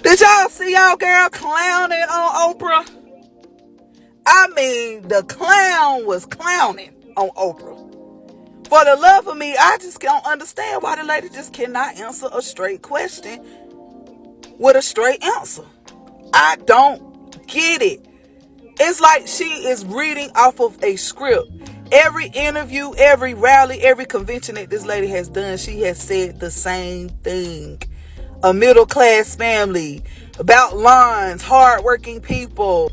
Did y'all see y'all girl clowning on Oprah? I mean, the clown was clowning on Oprah. For the love of me, I just don't understand why the lady just cannot answer a straight question with a straight answer. I don't get it. It's like she is reading off of a script. Every interview, every rally, every convention that this lady has done, she has said the same thing. A middle-class family, about lawns, hardworking people.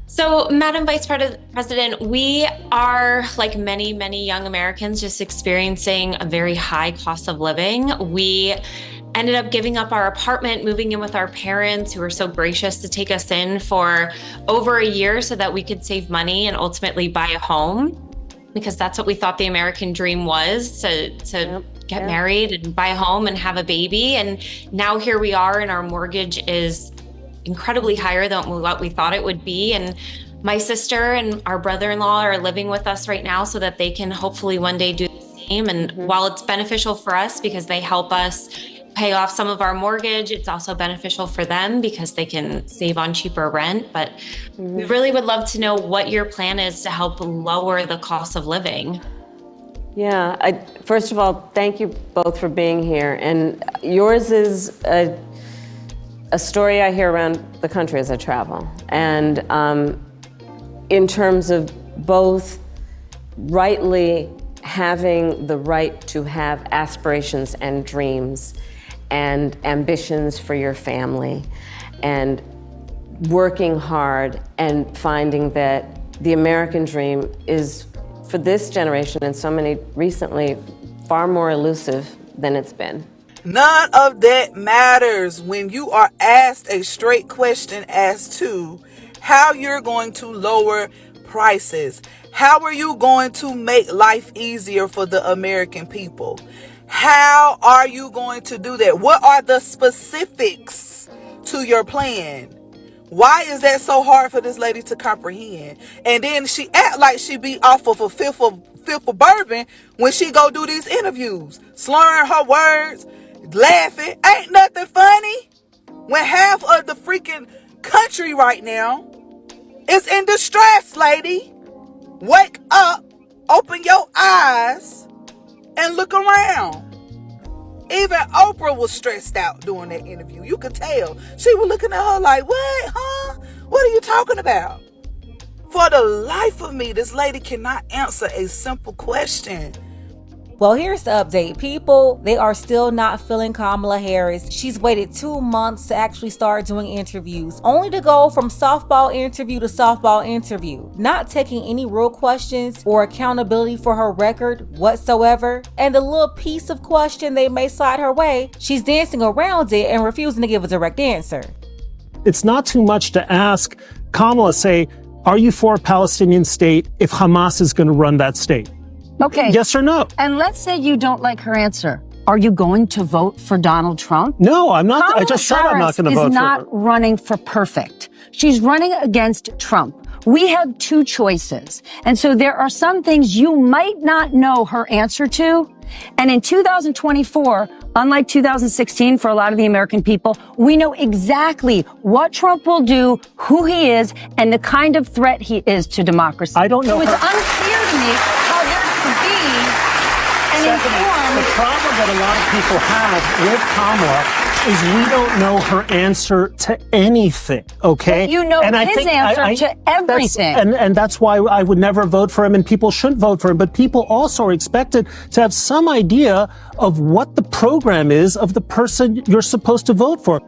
So, Madam Vice President, we are, like many, many young Americans, just experiencing a very high cost of living. We ended up giving up our apartment, moving in with our parents who were so gracious to take us in for over a year so that we could save money and ultimately buy a home, because that's what we thought the American dream was, to get married and buy a home and have a baby. And now here we are, and our mortgage is incredibly higher than what we thought it would be. And my sister and our brother-in-law are living with us right now so that they can hopefully one day do the same. And while it's beneficial for us because they help us pay off some of our mortgage, it's also beneficial for them because they can save on cheaper rent. But we really would love to know what your plan is to help lower the cost of living. Yeah, first of all, thank you both for being here. And yours is a story I hear around the country as I travel. And in terms of both rightly having the right to have aspirations and dreams and ambitions for your family, and working hard and finding that the American dream is, for this generation and so many recently, far more elusive than it's been. None of that matters when you are asked a straight question as to how you're going to lower prices. How are you going to make life easier for the American people? How are you going to do that? What are the specifics to your plan? Why is that so hard for this lady to comprehend? And then she act like she be off of a fifth of bourbon when she go do these interviews, slurring her words, laughing. Ain't nothing funny when half of the freaking country right now is in distress, lady. Wake up, open your eyes, and look around. Even Oprah was stressed out during that interview. You could tell. She was looking at her like, what, huh? What are you talking about? For the life of me, this lady cannot answer a simple question. Well, here's the update. People, they are still not feeling Kamala Harris. She's waited 2 months to actually start doing interviews, only to go from softball interview to softball interview, not taking any real questions or accountability for her record whatsoever. And the little piece of question they may slide her way, she's dancing around it and refusing to give a direct answer. It's not too much to ask Kamala, say, are you for a Palestinian state if Hamas is going to run that state? Okay. Yes or no? And let's say you don't like her answer. Are you going to vote for Donald Trump? No, I'm not. Kamala I just said I'm not going to vote Harris is for not her. running for perfect. She's running against Trump. We have two choices. And so there are some things you might not know her answer to. And in 2024, unlike 2016 for a lot of the American people, we know exactly what Trump will do, who he is, and the kind of threat he is to democracy. I don't know. So it's unclear to me how there could be an informed... The problem that a lot of people have with Kamala is we don't know her answer to anything, okay? But you know his answer to everything. And that's why I would never vote for him, and people shouldn't vote for him. But people also are expected to have some idea of what the program is of the person you're supposed to vote for.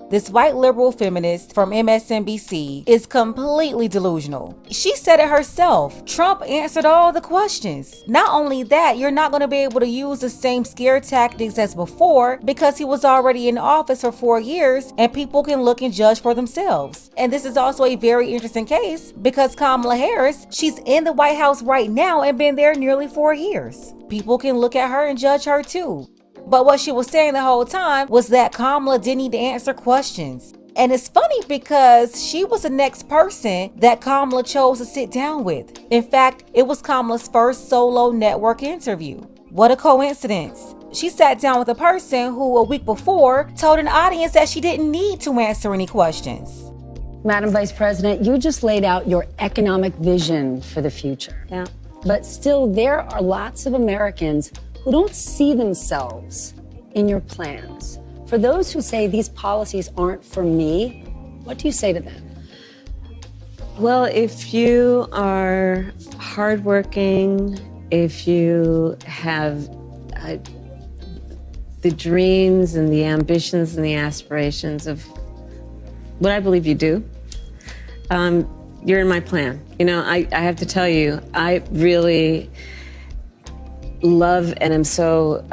This white liberal feminist from MSNBC is completely delusional. She said it herself. Trump answered all the questions. Not only that, you're not going to be able to use the same scare tactics as before because he was already in office for 4 years and people can look and judge for themselves. And this is also a very interesting case because Kamala Harris, she's in the White House right now and been there nearly 4 years. People can look at her and judge her too. But what she was saying the whole time was that Kamala didn't need to answer questions. And it's funny because she was the next person that Kamala chose to sit down with. In fact, it was Kamala's first solo network interview. What a coincidence. She sat down with a person who a week before told an audience that she didn't need to answer any questions. Madam Vice President, you just laid out your economic vision for the future. Yeah. But still, there are lots of Americans who don't see themselves in your plans. For those who say these policies aren't for me, what do you say to them? Well, if you are hardworking, if you have the dreams and the ambitions and the aspirations of what I believe you do, you're in my plan. You know, I have to tell you, I really love and am so...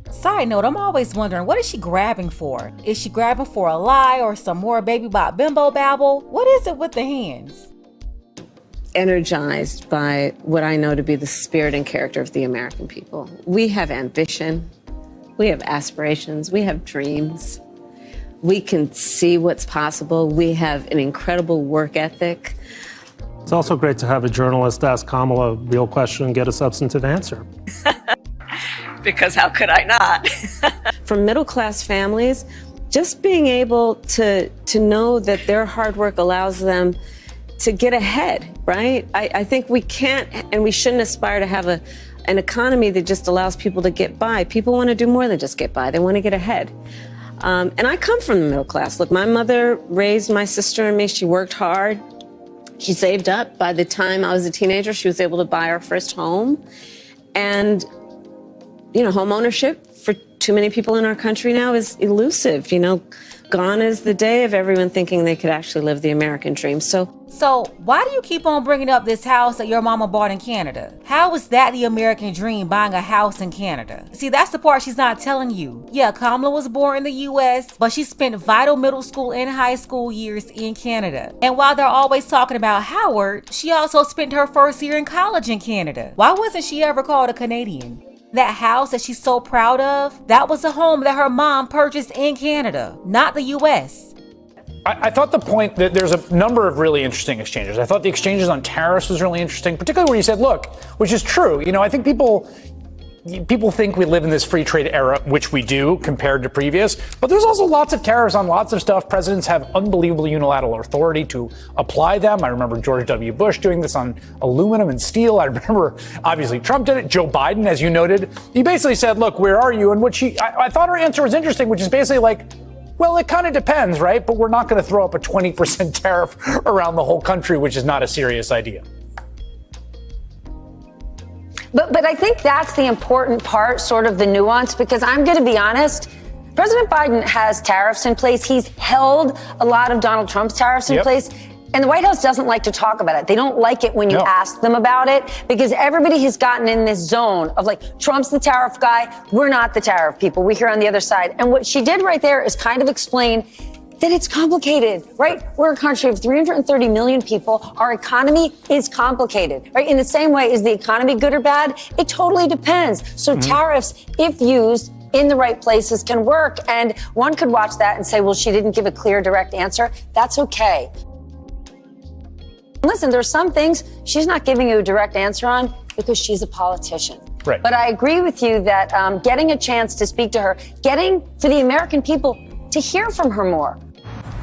Side note, I'm always wondering, what is she grabbing for? Is she grabbing for a lie or some more baby bop bimbo babble? What is it with the hands? energized by what I know to be the spirit and character of the American people. We have ambition, we have aspirations, we have dreams. We can see what's possible. We have an incredible work ethic. It's also great to have a journalist ask Kamala a real question and get a substantive answer. Because how could I not? For middle-class families, just being able to know that their hard work allows them to get ahead, right? I think we can't and we shouldn't aspire to have an economy that just allows people to get by. People want to do more than just get by. They want to get ahead. And I come from the middle class. Look, my mother raised my sister and me. She worked hard. She saved up. By the time I was a teenager, she was able to buy our first home. And, you know, home ownership for too many people in our country now is elusive. You know, gone is the day of everyone thinking they could actually live the American dream. So why do you keep on bringing up this house that your mama bought in Canada? How is that the American dream, buying a house in Canada? See, that's the part she's not telling you. Yeah, Kamala was born in the US, but she spent vital middle school and high school years in Canada. And while they're always talking about Howard, she also spent her first year in college in Canada. Why wasn't she ever called a Canadian? That house that she's so proud of, that was a home that her mom purchased in Canada, not the US. I thought the point that there's a number of really interesting exchanges. I thought the exchanges on tariffs was really interesting, particularly where you said, look, which is true. You know, I think people think we live in this free trade era, which we do compared to previous, but there's also lots of tariffs on lots of stuff. Presidents have unbelievable unilateral authority to apply them. I remember George W. Bush doing this on aluminum and steel. I remember, obviously, Trump did it. Joe Biden, as you noted, he basically said, look, where are you? And what I thought her answer was interesting, which is basically like, well, it kind of depends, right? But we're not going to throw up a 20% tariff around the whole country, which is not a serious idea. But I think that's the important part, sort of the nuance, because I'm going to be honest, President Biden has tariffs in place. He's held a lot of Donald Trump's tariffs in place. And the White House doesn't like to talk about it. They don't like it when you ask them about it, because everybody has gotten in this zone of like, Trump's the tariff guy. We're not the tariff people. We're here on the other side. And what she did right there is kind of explain that it's complicated, right? We're a country of 330 million people. Our economy is complicated, right? In the same way, is the economy good or bad? It totally depends. So tariffs, if used in the right places, can work. And one could watch that and say, well, she didn't give a clear, direct answer. That's okay. Listen, there's some things she's not giving you a direct answer on because she's a politician. Right. But I agree with you that getting a chance to speak to her, getting for the American people to hear from her more.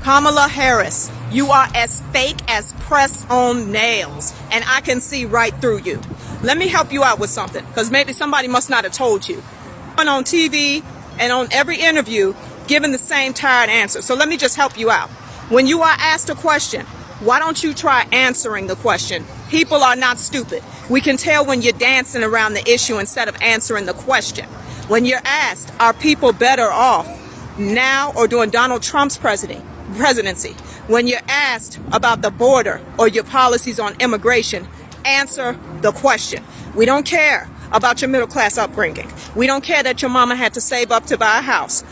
Kamala Harris, you are as fake as press-on nails, and I can see right through you. Let me help you out with something, because maybe somebody must not have told you. On TV and on every interview, giving the same tired answer. So let me just help you out. When you are asked a question, why don't you try answering the question? People are not stupid. We can tell when you're dancing around the issue instead of answering the question. When you're asked, are people better off now or during Donald Trump's presidency? When you're asked about the border or your policies on immigration, answer the question. We don't care about your middle class upbringing. We don't care that your mama had to save up to buy a house.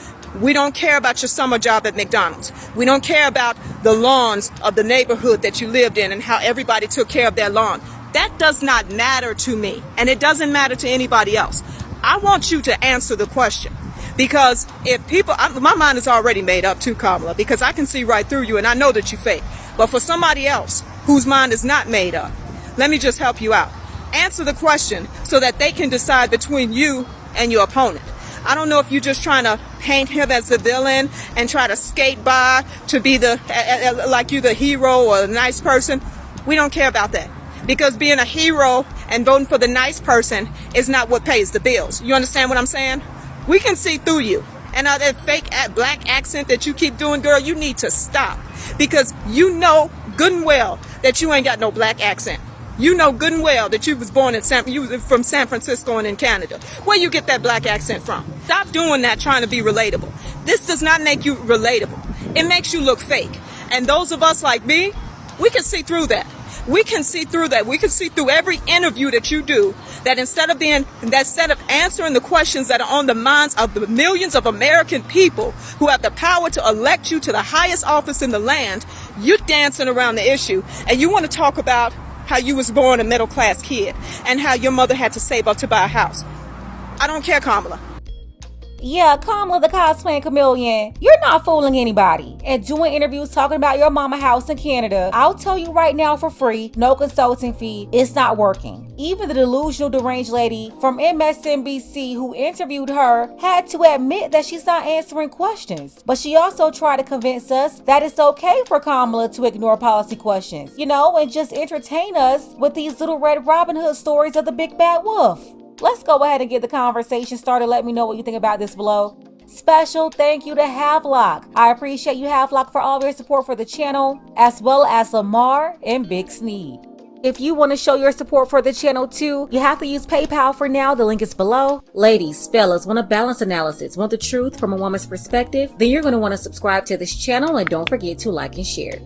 We don't care about your summer job at McDonald's. We don't care about the lawns of the neighborhood that you lived in and how everybody took care of their lawn. That does not matter to me, and it doesn't matter to anybody else. I want you to answer the question, because if people, my mind is already made up too, Kamala, because I can see right through you and I know that you fake. But for somebody else whose mind is not made up, let me just help you out. Answer the question so that they can decide between you and your opponent. I don't know if you're just trying to paint him as the villain and try to skate by to be the like you the hero or the nice person. We don't care about that, because being a hero and voting for the nice person is not what pays the bills. You understand what I'm saying? We can see through you. And that fake black accent that you keep doing, girl, you need to stop, because you know good and well that you ain't got no black accent. You know good and well that you was born in from San Francisco and in Canada. Where you get that black accent from? Stop doing that, trying to be relatable. This does not make you relatable. It makes you look fake. And those of us like me, we can see through that. We can see through that. We can see through every interview that you do, that instead of answering the questions that are on the minds of the millions of American people who have the power to elect you to the highest office in the land, you're dancing around the issue, and you want to talk about how you was born a middle-class kid and how your mother had to save up to buy a house. I don't care, Kamala. Yeah, Kamala the cosplaying chameleon, you're not fooling anybody. And doing interviews talking about your mama house in Canada, I'll tell you right now for free, no consulting fee, it's not working. Even the delusional deranged lady from MSNBC who interviewed her had to admit that she's not answering questions. But she also tried to convince us that it's okay for Kamala to ignore policy questions, and just entertain us with these little Red Robin Hood stories of the big bad wolf. Let's go ahead and get the conversation started. Let me know what you think about this below. Special thank you to Havelock. I appreciate you, Havelock, for all of your support for the channel, as well as Lamar and Big Sneed. If you want to show your support for the channel too, you have to use PayPal for now. The link is below. Ladies, fellas, want a balanced analysis, want the truth from a woman's perspective? Then you're going to want to subscribe to this channel, and don't forget to like and share.